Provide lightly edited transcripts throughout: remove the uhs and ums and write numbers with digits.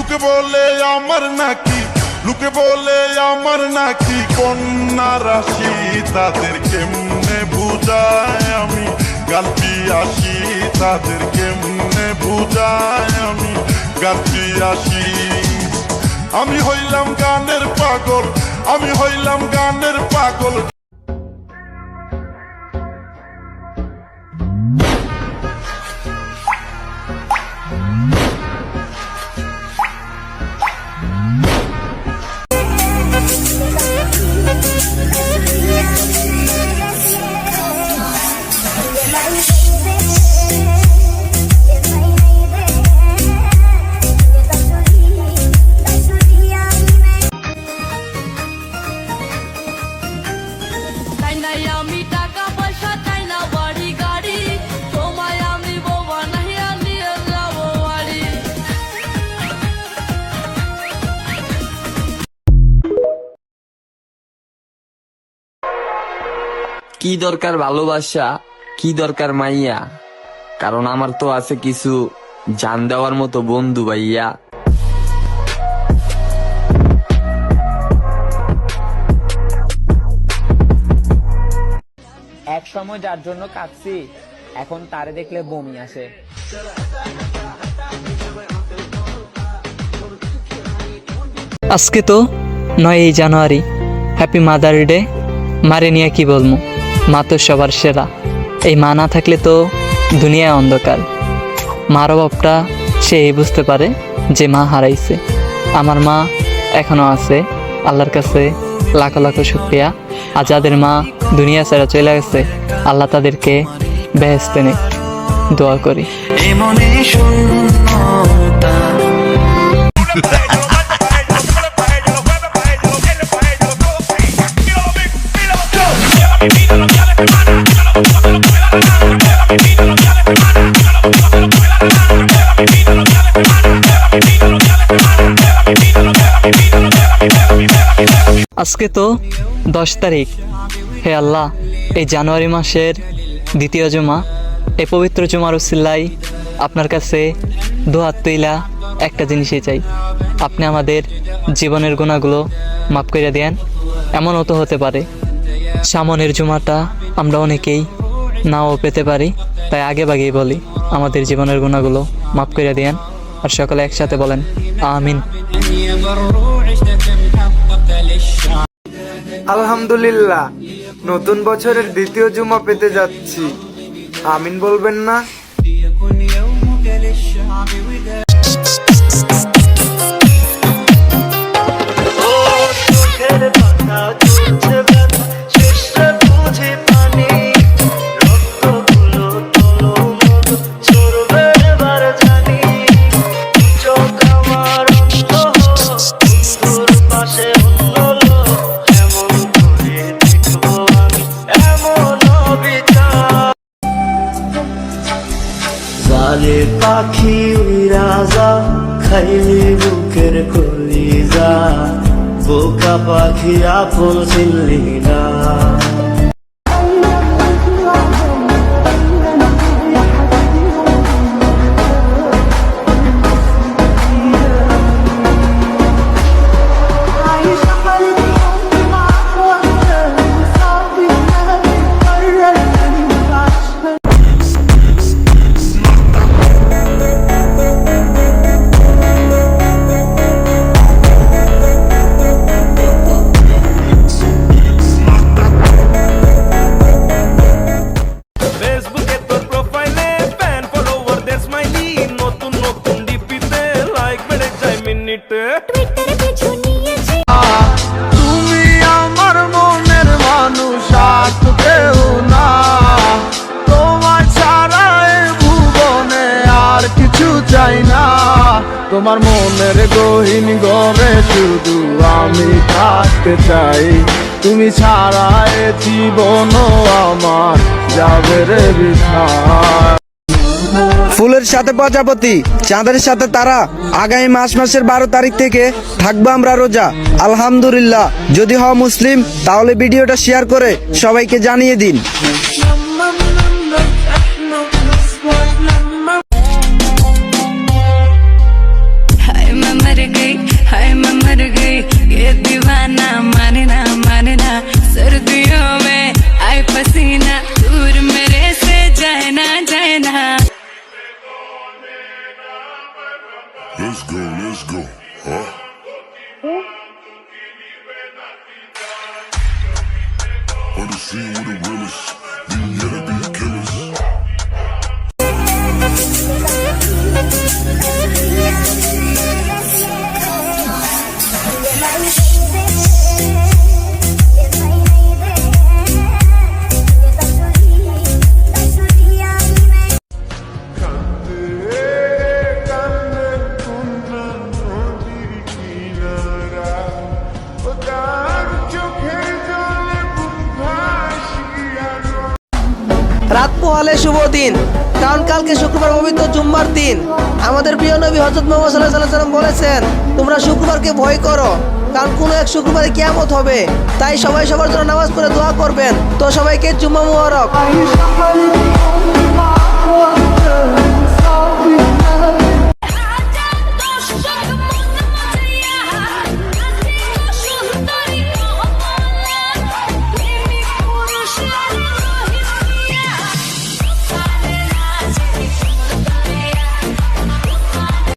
লোকে বলে আমার নাকি, লোকে বলে আমার নাকি কন্যা রাশি, তাদের কেমনে বুঝায় আমি গালপি আসি, তাদের কেমনে বুঝায় আমি গালপি আসি। আমি হইলাম গানের পাগল, আমি হইলাম গানের পাগল। কি দরকার ভালোবাসা, কি দরকার মাইয়া, কারণ আমার তো আছে কিছু জান দেওয়ার মতো বন্ধু ভাইয়া। এক সময় যার জন্য কাঁদছি এখন তারে দেখলে বমি আসে। আজকে তো 9 জানুয়ারি, হ্যাপি মাদার ডে। মারে নিয়ে কি বলবো, মা তো সবার সেরা। এই মা না থাকলে তো দুনিয়ায় অন্ধকার। মার অভাবটা সে এই বুঝতে পারে যে মা হারাইছে। আমার মা এখনো আছে, আল্লাহর কাছে লাখো লাখো শুকরিয়া। আর যাদের মা দুনিয়া ছেড়ে চলে গেছে, আল্লাহ তাদেরকে বেহেশতে নে, দোয়া করি। আজকে তো 10 তারিখ। হে আল্লাহ, এই জানুয়ারি মাসের দ্বিতীয় জুমা, এই পবিত্র জুমার উসিলায় আপনার কাছে দুহাত তুইলা একটা জিনিসই চাই, আপনি আমাদের জীবনের গুনাহগুলো মাফ করে দেন। এমনও তো হতে পারে সামনের জুমাটা আমরা অনেকেই নাও পেতে পারি, তাই আগে ভাগেই বলি আমাদের জীবনের গুনাহগুলো মাফ করে দেন। আর সকলে একসাথে বলেন আমিন। আলহামদুলিল্লাহ, নতুন বছরের দ্বিতীয় জুমা পেতে যাচ্ছি, আমিন বলবেন না? পাখি রাজা খাইলি বুকের কলিজা, বোকা পাখি আপন চিনলি না। তুমি আমার মনের মানুষ, আর তো কেউ না। তোমার ছাড়া এই ভুবনে আর কিছু চাই না। তোমার মনের গহীন ঘরে শুধু আমি থাকতে চাই। তুমি ছাড়া এ জীবন আমার যাবে রে বৃথা। ফুলের সাথে প্রজাপতি, চাঁদের সাথে তারা, আগামী মাসের 12 তারিখ থেকে থাকবো আমরা রোজা। আলহামদুলিল্লাহ, যদি হও মুসলিম তাহলে ভিডিওটা শেয়ার করে সবাইকে জানিয়ে দিন। मैं मर Let's go, let's go. Huh? On the scene with the realest, you gotta be killers. রাত পোহালে শুভ দিন, কারণ কালকে শুক্রবার পবিত্র জুম্মার দিন। আমাদের প্রিয় নবী হযরত মুহাম্মদ সাল্লাল্লাহু আলাইহি ওয়াসাল্লাম বলেছেন, তোমরা শুক্রবারকে ভয় করো, কারণ কোনো এক শুক্রবারে কিয়ামত হবে। তাই সবাই সবার জন্য নামাজ পড়ে দোয়া করবেন। তো সবাইকে জুম্মা মুবারক।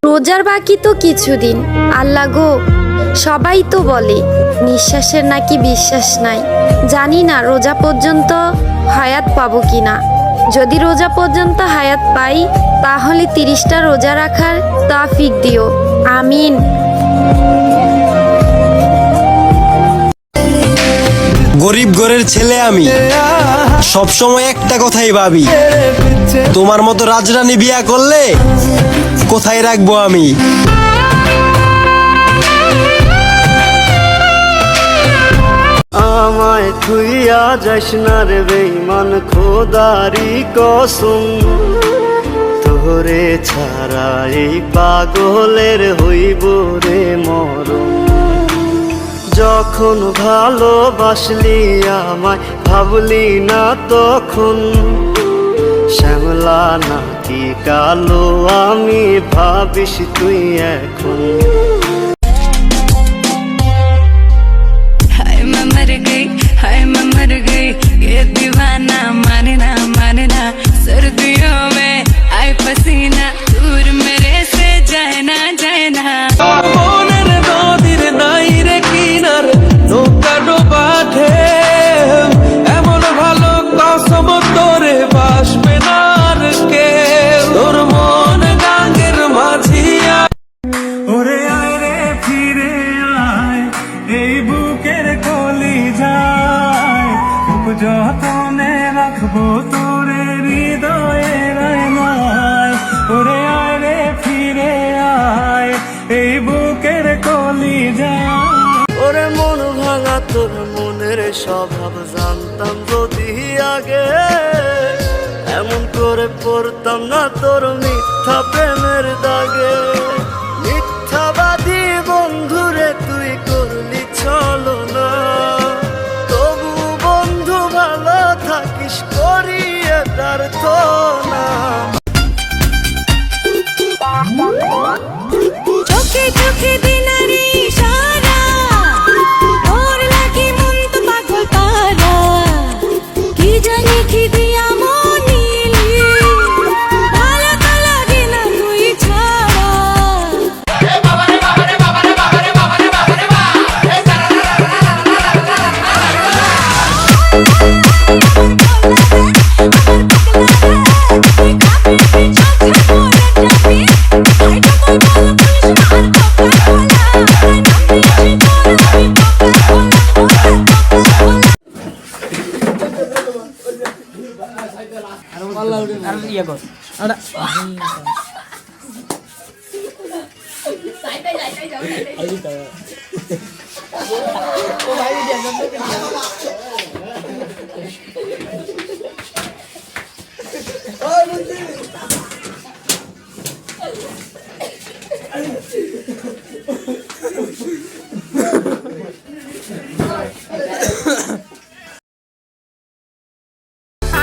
রোজার বাকি তো কিছুদিন। আল্লাহ গো, সবাই তো বলে নিঃশ্বাসের নাকি বিশ্বাস নাই। জানি না রোজা পর্যন্ত হায়াত পাবো কিনা। যদি রোজা পর্যন্ত হায়াত পাই তাহলে 30টা রোজা রাখার তৌফিক দিও, আমিন। গরিব ঘরের ছেলে আমি, সব সময় একটা কথাই ভাবি, তোমার মতো রাজরানী বিয়া করলে কোথায় রাখবো আমি। আমায় থুইয়া যাস না রে বেঈমান, খোদারি কসম, তোরে ছাড়া এই পাগলের হইব রে মরণ। যখন ভালোবাসলি আমায় ভাবলি না তখন, শ্যামলা নাকি কালো আমি ভাবিস তুই এখন। हाय मैं मर गई, ये दीवाना माने ना सर्दियों में आए पसीना, दूर मेरे से जाए ना মনের নদীর নাই রে কিনার, নৌকা ডোবা ঢেউ, এমন ভালো কসম তোরে বাসবে না আর কেউ। তোর মন গাঙ্গের মাঝিয়া, ওরে আয় রে ফিরে আয়, এই বুকের কলি যায়, খুব যতনে রাখবো তোরে হৃদয়ের আয়নায়। ওরে আয় রে ফিরে আয়, এই বুকের কলি যায়। ওরে মন ভাঙা তোর মনের স্বভাব জানতাম যদি আগে, এমন করে পড়তাম না তোর মিথ্যা প্রেমের দাগে। মিথ্যাবাদী বন্ধুরে তুই করলি চলো না, তবু বন্ধু ভালো থাকিস করিয়ে প্রার্থনা। চোখে চোখে দিনারি ইশারা, তোর লাগি মন তো পাগল পারা, কি জানি কি দিয়া মনিলি, ভালো তো লাগে না তুই ছাড়া।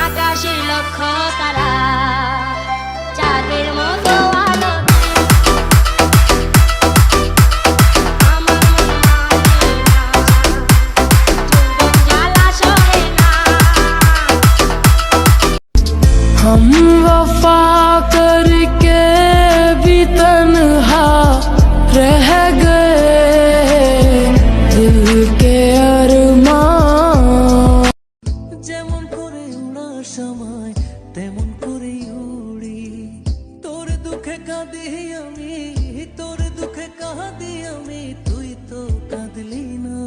আকাশের লক্ষ্য তারা, চাঁদের মতো আলো, আমার মনে হয় না, চুম্বন জ্বালা আমি তোর দুঃখে কাঁদি আমি তুই তো কাঁদলি না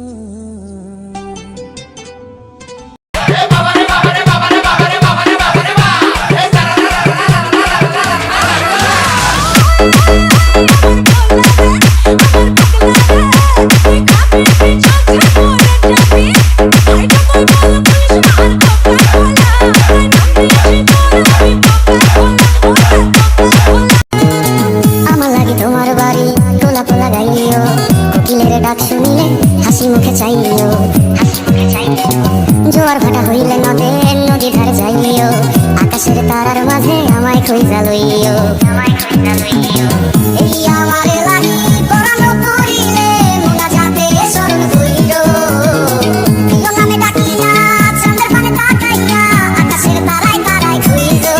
আমার লাগি তোমার বাড়ি তোলা পোলা গাইও কোকিলের ডাক শুনিলে হাসি মুখে চাইও জোয়ার ভাটা হইলে নদী ধারে যাইও আকাশের তারার মাঝে আমায় খুঁজা লইও এই আমার লাগি পরানো করিলে মোনা যাতে স্মরণ কইরো প্রিয় নামে ডাকিয়া চাঁদের পানে তাকাইয়া আকাশের তারায় তারায় খুঁজো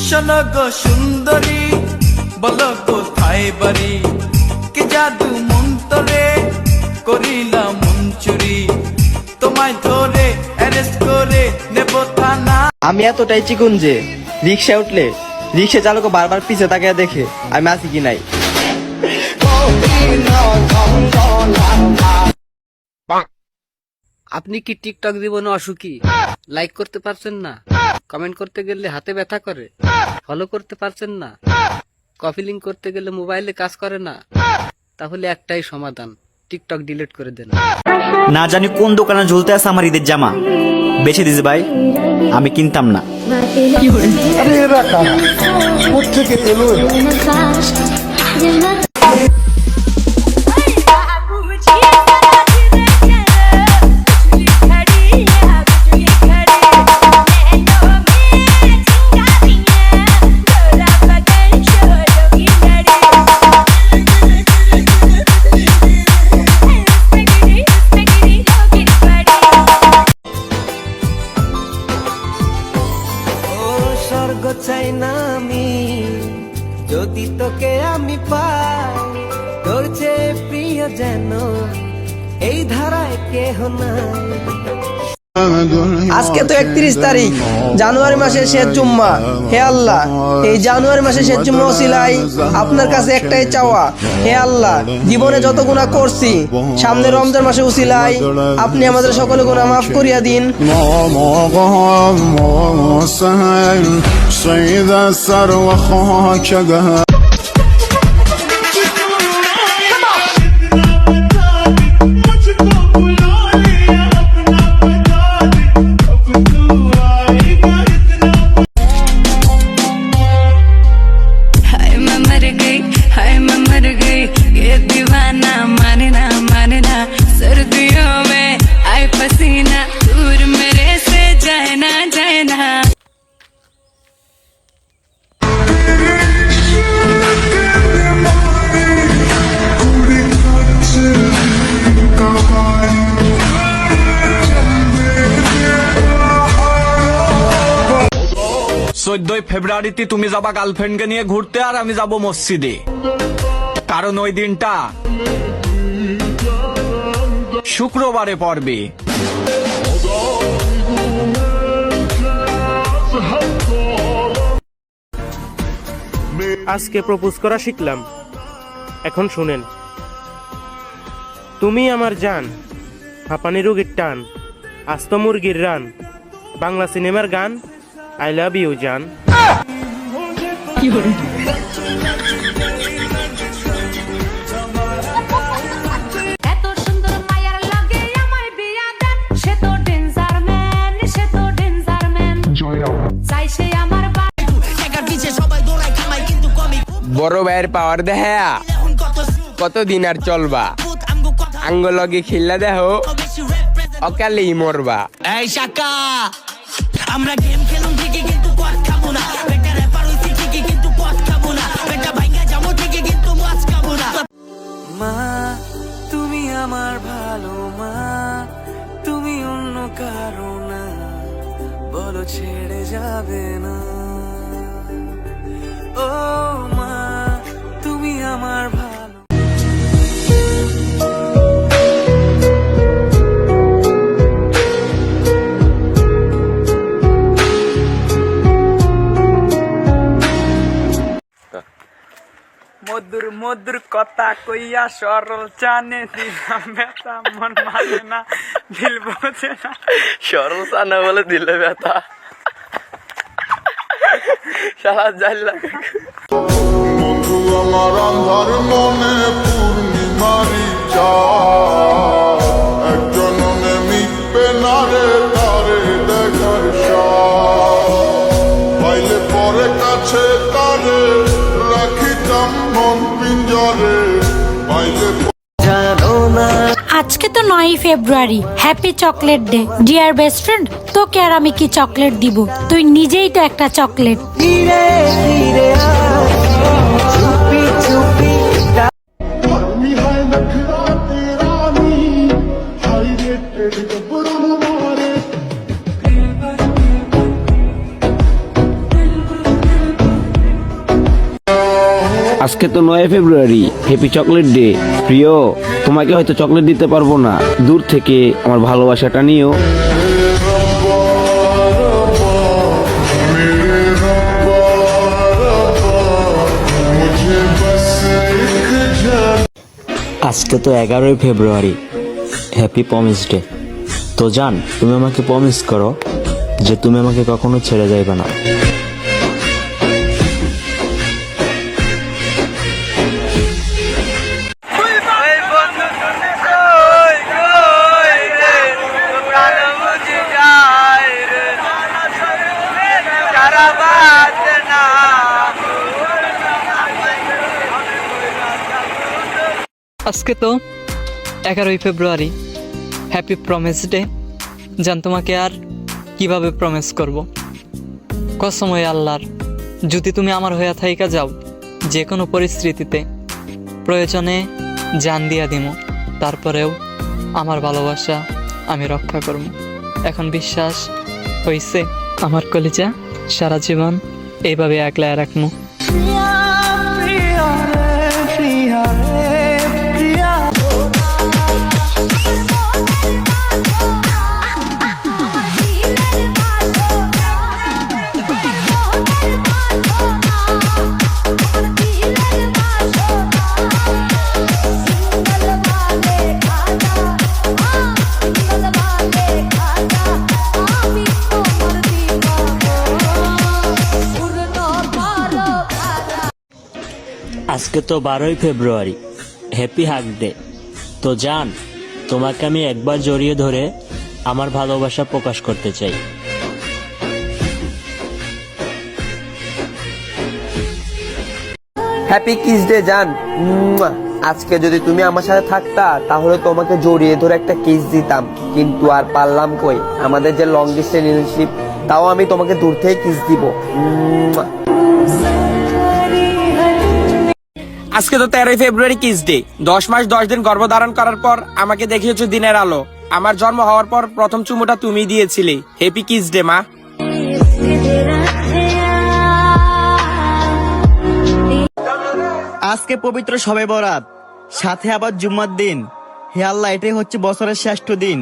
শোনো গো সুন্দরী বলো কোথায় বাড়ি কে জাদু মন্তরে করিলাম মঞ্চুরি তোমায় ধরে অ্যারেস্ট করে নেব থানা। আমি এতটাই চিকুন যে রিক্সা উঠলে রিক্সা চালক বারবার পিছে তাকিয়ে দেখে আমি আছি কি নাই। আপনি কি টিকটক জীবনে অসুখী? লাইক করতে পারছেন না, কমেন্ট করতে গেলে হাতে ব্যথা করে, ফলো করতে পারছেন না, কপি লিংক করতে গেলে মোবাইলে কাজ করে না? তাহলে একটাই সমাধান, টিকটক ডিলিট করে দেন। না জানি কোন দোকানে ঝুলতে আছে আমার ঈদের জামা, বেছে দিস ভাই, আমি কিনতাম না। স্বর্গ চাই না আমি যদি তোকে আমি পাই, তোর চেয়ে প্রিয় যেন এই ধারায় কেহ নাই। আজকে তো 31 তারিখ, জানুয়ারি মাসের শেষ জুম্মা। হে আল্লাহ, এই জানুয়ারি মাসের শেষ জুম্মা ওসিলায় আপনার কাছে একটাই চাওয়া, হে আল্লাহ, জীবনে যত গুনাহ করছি সামনে রমজান মাসে ওসিলায় আপনি আমাদের সকল গুনাহ মাফ করিয়া দিন। हाय मैं मर गई, हाय मैं मर गई, ये दीवाना माने ना सर्दियों में आए पसीना दूर मेरे से जाए ना চোদ্দই ফেব্রুয়ারিতে তুমি যাবা গার্লফ্রেন্ডকে নিয়ে ঘুরতে, আর আমি যাব মসজিদে, কারণ ওই দিনটা শুক্রবারে পড়বে। আজকে প্রপোজ করা শিখলাম, এখন শুনেন। তুমি আমার জান, হাঁপানি রোগীর টান, আস্ত মুরগির রান, বাংলা সিনেমার গান, আই লাভ ইউ জান। এত সুন্দর মায়ার লাগে আমার বিয়া দেন, সে তো ডেঞ্জার ম্যান, সে তো ডেঞ্জার ম্যান, চাই সে আমার বড় ভাইয়ের পাওয়ার দেখা কতদিন আর চলবা, আঙ্গ লগে খেললা দেহ অকালেই মরবা। এই শাকা আমরা গেম খেলুন ঠিকই কিন্তু কত খাবো না, বেটা র্যাপার হইছি ঠিকই কিন্তু কত খাবো না, বেটা ভাইঙ্গা যাবো ঠিকই কিন্তু মাছ খাবো না। মা তুমি আমার ভালো মা, তুমি অন্য কারো না, বলো ছেড়ে যাবে না। ও মা তুমি আমার ভালো। মধুর মধুর কথা কইয়া সরল চানে দিলাম ব্যথা মন মানে না দিল বোঝে না সরল সানা বলে দিলে ব্যথা সারা জানলা বন্ধু আমার আন্ধার মনে পূর্ণিমারি চাঁদ একজন মিটবে না রে তারে দেখার স্বাদ পাইলে পরে কাছে তারে রাখিতাম মন পিঞ্জরে পাইলে আজকে তো 9ই ফেব্রুয়ারি, happy chocolate day. Dear best friend, তোকে আর আমি কি চকলেট দিব? তুই নিজেই তো একটা চকলেট। আজকে তো 9 ফেব্রুয়ারি, হ্যাপি চকলেট ডে। প্রিয়, তোমাকে হয়তো চকলেট দিতে পারবো না, দূর থেকে আমার ভালোবাসাটা নিও। আজকে তো 11ই ফেব্রুয়ারি, হ্যাপি প্রমিস ডে। তো জান, তুমি আমাকে প্রমিস করো যে তুমি আমাকে কখনো ছেড়ে যাইবে না। আজকে তো 11ই ফেব্রুয়ারি, হ্যাপি প্রমিস ডে। জান, তোমাকে আর কিভাবে প্রমিস করব? কসম হয় আল্লাহর, যদি তুমি আমার হইয়া থাইকা যাও যে কোনো পরিস্থিতিতে, প্রয়োজনে জান দিয়া দিমু, তারপরেও আমার ভালোবাসা আমি রক্ষা করব। এখন বিশ্বাস হইছে আমার কলিজা সারা জীবন এইভাবে একলা রাখমু। আজকে তো 12ই ফেব্রুয়ারি, হ্যাপি হাগ ডে। তো জান, তোমাকে আমি একবার জড়িয়ে ধরে আমার ভালোবাসা প্রকাশ করতে চাই। হ্যাপি কিস ডে জান। আজকে যদি তুমি আমার সাথে থাকতা তাহলে তোমাকে জড়িয়ে ধরে একটা কিস দিতাম, কিন্তু আর পারলাম কই। আমাদের যে লং ডিস্টেন্স রিলেশনশিপ, তাও আমি তোমাকে দূর থেকে কিস দিব। আজকে তো 13ই ফেব্রুয়ারি কিস ডে। 10 মাস 10 দিন গর্ভধারণ করার পর আমাকে দেখিয়েছো দিনের আলো। আমার জন্ম হওয়ার পর প্রথম চুমুটা তুমি দিয়েছিলে। হ্যাপি কিস ডে মা। আজকে পবিত্র শবে বরাত, সাথে আবার জুম্মার দিন। হে আল্লাহ, এটাই হচ্ছে বছরের শ্রেষ্ঠ দিন।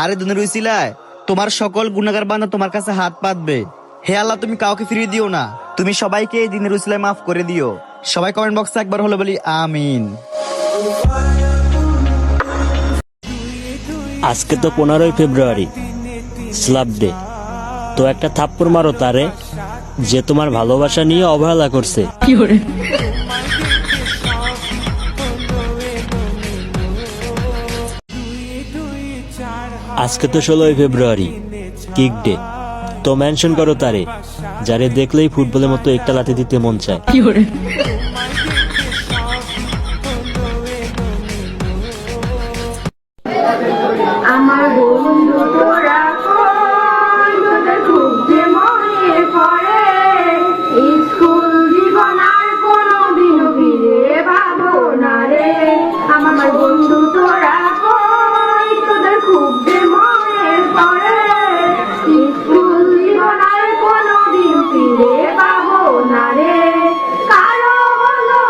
আরে দুনিয়ার উসিলায় তোমার সকল গুনাহগার বান্দা তোমার কাছে হাত পাতবে। হে আল্লাহ, তুমি কাউকে ফিরিয়ে দিও না, তুমি সবাইকে এই দিনের উসিলায় মাফ করে দিও। সবাই কমেন্ট বক্সে একবার হলো বলি আমিন। আজকে তো 15ই ফেব্রুয়ারি, স্ল্যাব ডে। তো একটা থাপ্পড় মারো তারে যে তোমার ভালোবাসা নিয়ে অবহেলা করছে। আজকে তো 16ই ফেব্রুয়ারি, কিক ডে। তো মেনশন করো তারে যারে দেখলেই ফুটবলের মতো একটা লাথি দিতে মন চায়। আমার বন্ধু তোরা কই, তোদের খুব যে মনে পড়ে। স্কুল জীবন আর কোনোদিন ফিরে পাবো না রে। আমার বন্ধু তোরা কই, তোদের খুব যে মনে পড়ে। স্কুল জীবন আর কোনোদিন ফিরে পাবো না রে। কারো হলো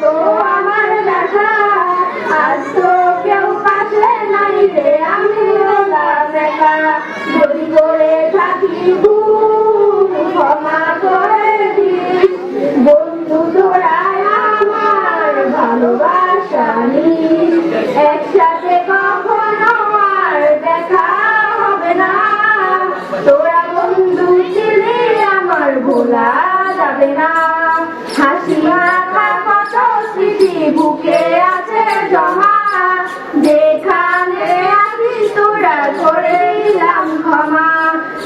তো আমার দেখা, আজ তো কেউ পাশে নাই রে, আমি হলাম একা। যদি করে থাকি ভুল, ক্ষমা করে দিস বন্ধু, তোরাই আমার ভালোবাসা নিস। একসাথে কখনো আর দেখা হবে না, তোরা বন্ধু ছিলি আমার ভোলা যাবে না। হাসি মাখা কত স্মৃতি বুকে আছে জমা, যেখানে আছি তোরা করে দিলাম ক্ষমা।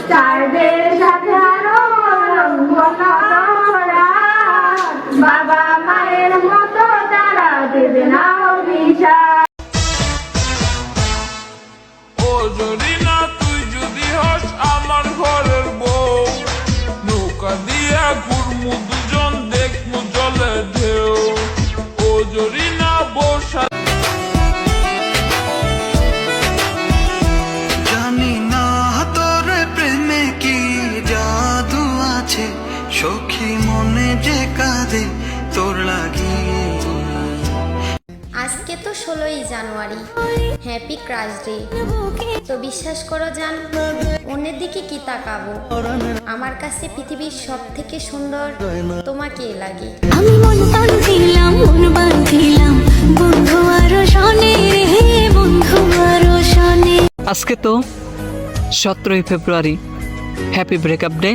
চারদের সাথে আরো বাবা মায়ের মতো তারা দেবে না অভিশাপ। ও যদি না তুই যদি হস আমার ঘরের বউ, নৌকা দিয়া ঘুরমু দুজন দেখমু জলে ঢেউ। ও যদি না বসা জানি না তোর প্রেমে কি জাদু আছে, সখী মনে যে কাঁদে তোর লাগি। আজকে তো 16ই জানুয়ারি, হ্যাপি ক্রাশ ডে। তো বিশ্বাস করো জান, অন্যের দিকে কি তাকাবো, আমার কাছে পৃথিবীর সব থেকে সুন্দর তোমাকেই লাগে। আমি মন প্রাণ দিলাম, মন বাঁধিলাম, বন্ধু আরো শোনে রে, বন্ধু আরো শোনে। আজকে তো 17ই ফেব্রুয়ারি, হ্যাপি ব্রেকআপ ডে।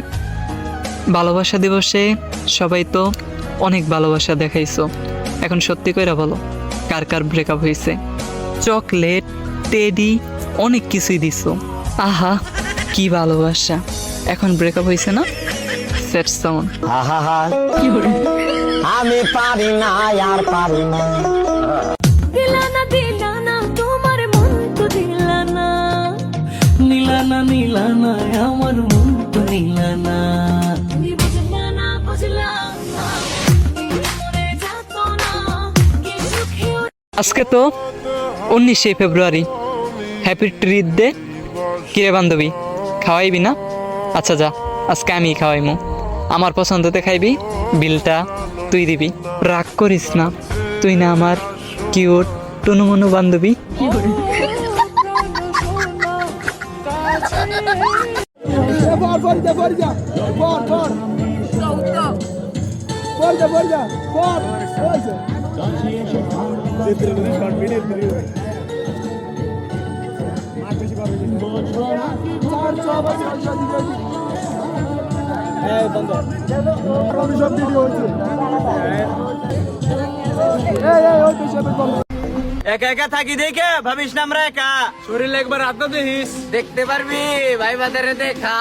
ভালোবাসা দিবসে সবাই তো অনেক ভালোবাসা দেখাইছো, এখন সত্যি কইরা বলো কার কার ব্রেকআপ হয়েছে? চকলেট, টেডি, অনেক কিছুই দিছো। আহা কি ভালোবাসা, এখন ব্রেকআপ হয়েছে না? Set sound. আমি পারি না আর পারি না। দিলানা দিলানা তোমার মন তো দিলানা, নীলানা নীলানা আমার মন তো নীলানা। তুমি বুঝলা না বুঝলাম না, মনে যাতো না কি সুখে। আজকে তো 19শে ফেব্রুয়ারি, হ্যাপি ট্রিট ডে। কিরে বান্ধবী, খাওয়াইবি না? আচ্ছা যা, আজকে আমি খাওয়াইমু। আমার পছন্দতে খাইবি, বিলটা তুই দিবি। রাগ করিস না, তুই না আমার কিউট টুনুমনু বান্ধবী। একা একা থাকি দেখে ভাবিস না আমরা একা, শরীর একবার আত্মা দেখিস, দেখতে পারবি ভাই বাজারে দেখা।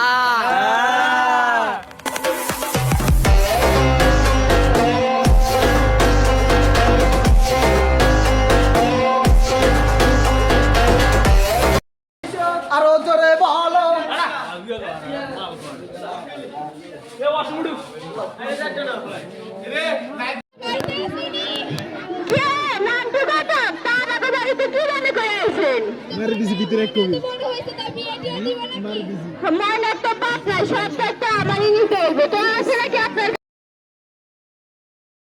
আরো জোরে বলো। মনে তো পাত্রায় সব একটা আমারই নিতে হইবে, তো আছে নাকি আপনার